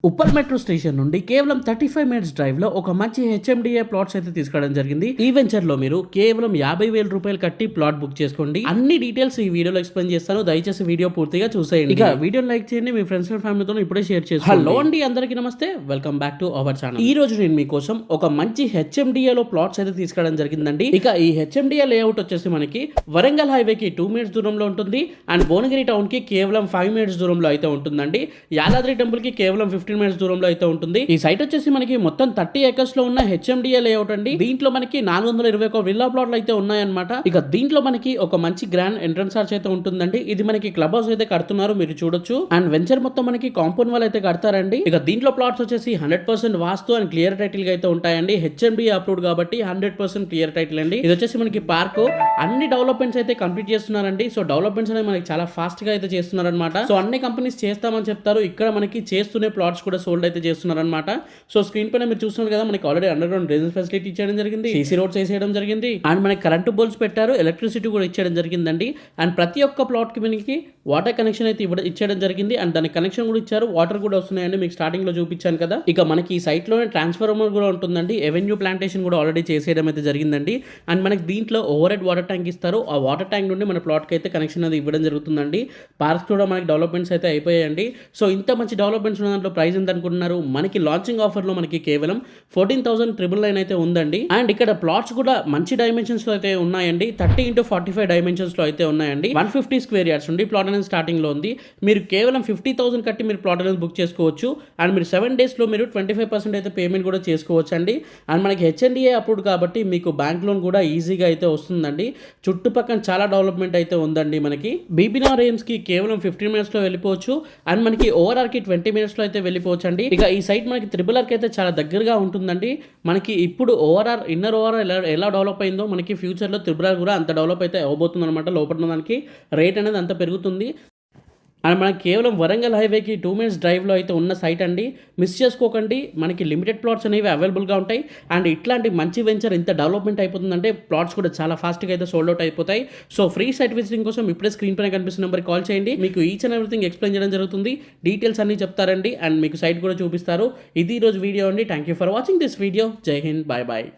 Uppal metro station నుండి కేవలం 35 minutes drive లో ఒక మంచి హెచ్ఎండిఏ ప్లాట్స్ అయితే తీసుకోవడం జరిగింది. ఈ వెంచర్ లో మీరు కేవలం 50,000 రూపాయలు కట్టి ప్లాట్ బుక్ చేసుకోండి. అన్ని డీటెయిల్స్ ఈ వీడియోలో ఎక్స్ప్లెయిన్ చేస్తాను. దయచేసి వీడియో పూర్తిగా చూసేయండి. ఇక వీడియో లైక్ చేయండి, మీ ఫ్రెండ్స్ అండ్ ఫ్యామిలీతో ఇప్పుడే షేర్ చేసుకోండి. హలో అండి, అందరికీ నమస్తే, welcome back to our channel. ఈ రోజు నేను మీకోసం ఒక మంచి హెచ్ఎండిఏ లో ప్లాట్స్ అయితే తీసుకోవడం జరిగిందండి. ఇక ఈ హెచ్ఎండిఏ లేఅవుట్ వచ్చేసి మనకి వరంగల్ హైవేకి 2 మినిట్స్ దూరంలో ఉంటుంది అండ్ భువనగిరి టౌన్ కి కేవలం 5 మినిట్స్ దూరంలో అయితే ఉంటుందండి. యాదాద్రి టెంపుల్ కి కేవలం 15 మినిట్స్ దూరంలో అయితే ఉంటుంది. ఈ సైట్ వచ్చేసి మనకి మొత్తం 30 ఎకర్స్ లో ఉన్న హెచ్ఎండిఏ లేఅవుట్ అండి. దీంట్లో మనకి 421 విల్లా ప్లాట్లు అయితే ఉన్నాయన్నమాట. ఇక దీంట్లో మనకి ఒక మంచి గ్రాండ్ ఎంట్రన్స్ ఆర్చ్ అయితే ఉంటుందండి. ఇది మనకి క్లబ్ హౌస్ అయితే కడుతున్నారు, మీరు చూడొచ్చు. అండ్ వెంచర్ మొత్తం మనకి కాంపౌండ్ వాల్ అయితే కడతారండి. ఇక దీంట్లో ప్లాట్స్ వచ్చేసి 100% వాస్తు అండ్ క్లియర్ టైటిల్ గా అయితే ఉంటాయండి. హెచ్ఎండిఏ అప్రూవ్డ్ కాబట్టి 100% క్లియర్ టైటిల్ అండి. ఇది వచ్చేసి మనకి పార్క్, అన్ని డెవలప్మెంట్స్ అయితే కంప్లీట్ చేస్తున్నారండి. సో డెవలప్మెంట్స్ అనేవి మనకి చాలా ఫాస్ట్ గా అయితే చేస్తున్నారు అనమాట. సో అన్ని కంపెనీస్ చేస్తామని చెప్తారు, ఇక్కడ మనకి చేస్తూనే ప్లాట్స్ కూడా సోల్డ్ అయితే చేస్తున్నారనమాట. సో స్క్రీన్ పైన మీరు చూస్తున్నారు కదా, మనకి already under ground drainage facility ఇచ్చేయడం జరిగింది, సీసీ రోడ్స్ వేసేయడం జరిగింది అండ్ మనకి కరెంటు బోల్స్ పెట్టారు, ఎలక్ట్రిసిటీ కూడా ఇచ్చేయడం జరిగిందండి. అండ్ ప్రతి ఒక్క ప్లాట్ కి మనకి వాటర్ కనెక్షన్ అయితే ఇచ్చేయడం జరిగింది అండ్ దాని కనెక్షన్ కూడా ఇచ్చారు. వాటర్ కూడా వస్తున్నాయండి, మీకు స్టార్టింగ్ లో చూపించాను కదా. ఇక మనకి ఈ సైట్ లోనే ట్రాన్స్ఫార్మర్ కూడా ఉంటుందండి. ఎవెన్యూ ప్లాంటేషన్ కూడా ఆల్రెడీ చేసేయడం అయితే జరిగిందండి. అండ్ మనకి దీంట్లో ఓవర్ హెడ్ వాటర్ ట్యాంక్ ఇస్తారు. ఆ వాటర్ ట్యాంక్ నుండి మన ప్లాట్ కి అయితే కనెక్షన్ అది ఇవ్వడం జరుగుతుందండి. పార్క్స్ కూడా మనకి డెవలప్మెంట్స్ అయితే అయిపోయాయండి. సో ఇంత మంచి డెవలప్మెంట్స్ ఉన్న దాంట్లో ప్రైస్ ఎంత అనుకుంటున్నారు? మనకి లాంచింగ్ ఆఫర్ లో మనకి కేవలం 14,999 అయితే ఉందండి. అండ్ ఇక్కడ ప్లాట్స్ కూడా మంచి డైమెన్షన్స్ లో అయితే ఉన్నాయండి. 30x45 డైమెన్షన్స్ లో అయితే ఉన్నాయండి. 150 స్క్వేర్ యార్డ్స్ నుండి ప్లాట్ అనేది స్టార్టింగ్ లో ఉంది. మీరు కేవలం 50,000 కట్టి మీరు ప్లాట్ అనేది బుక్ చేసుకోవచ్చు. అండ్ మీరు 7 days లో మీరు 25% అయితే పేమెంట్ కూడా చేసుకోవచ్చు అండి. అండ్ మనకి హెచ్ఎండిఏ అప్రూవ్డ్ కాబట్టి మీకు బ్యాంక్ లోన్ కూడా ఈజీగా అయితే వస్తుందండి. చుట్టుపక్కల చాలా డెవలప్మెంట్ అయితే ఉందండి. మనకి బీబీనార్ ఎయిమ్స్ కి కేవలం 15 మినిట్స్ లో వెళ్ళిపోవచ్చు అండ్ మనకి ఓఆర్ఆర్ కి 20 మినిట్స్ లో అయితే వెళ్ళిపోవచ్చు అండి. ఇక ఈ సైట్ మనకి త్రిబుల్ ఆర్ కి అయితే చాలా దగ్గరగా ఉంటుందండి. మనకి ఇప్పుడు ఓఆర్ఆర్ ఇన్నర్ ఓఆర్ఆర్ ఎలా డెవలప్ అయిందో మనకి ఫ్యూచర్ లో త్రిబుల్ ఆర్ కూడా అంత డెవలప్ అయితే అవబోతుంది అనమాట. లోపల దానికి రేట్ అనేది అంత పెరుగుతుంది. అండ్ మనకి కేవలం వరంగల్ హైవేకి 2 మినిట్స్ డ్రైవ్లో అయితే ఉన్న సైట్ అండి. మిస్ చేసుకోకండి, మనకి లిమిటెడ్ ప్లాట్స్ అనేవి అవైలబుల్గా ఉంటాయి. అండ్ ఇట్లాంటి మంచి వెంచర్ ఇంత డెవలప్మెంట్ అయిపోతుందంటే ప్లాట్స్ కూడా చాలా ఫాస్ట్గా అయితే సోల్డ్ అవుట్ అయిపోతాయి. సో ఫ్రీ సైట్ విజిటింగ్ కోసం ఇప్పుడే స్క్రీన్ పైన కనిపిస్తున్న నెంబర్కి కాల్ చేయండి. మీకు ఈచ్ అండ్ ఎవ్రీథింగ్ ఎక్స్ప్లెయిన్ చేయడం జరుగుతుంది, డీటెయిల్స్ అన్ని చెప్తారండి అండ్ మీకు సైట్ కూడా చూపిస్తారు. ఇది ఈరోజు వీడియో అండి. Thank you for watching this video. జై హింద్, బాయ్ బాయ్.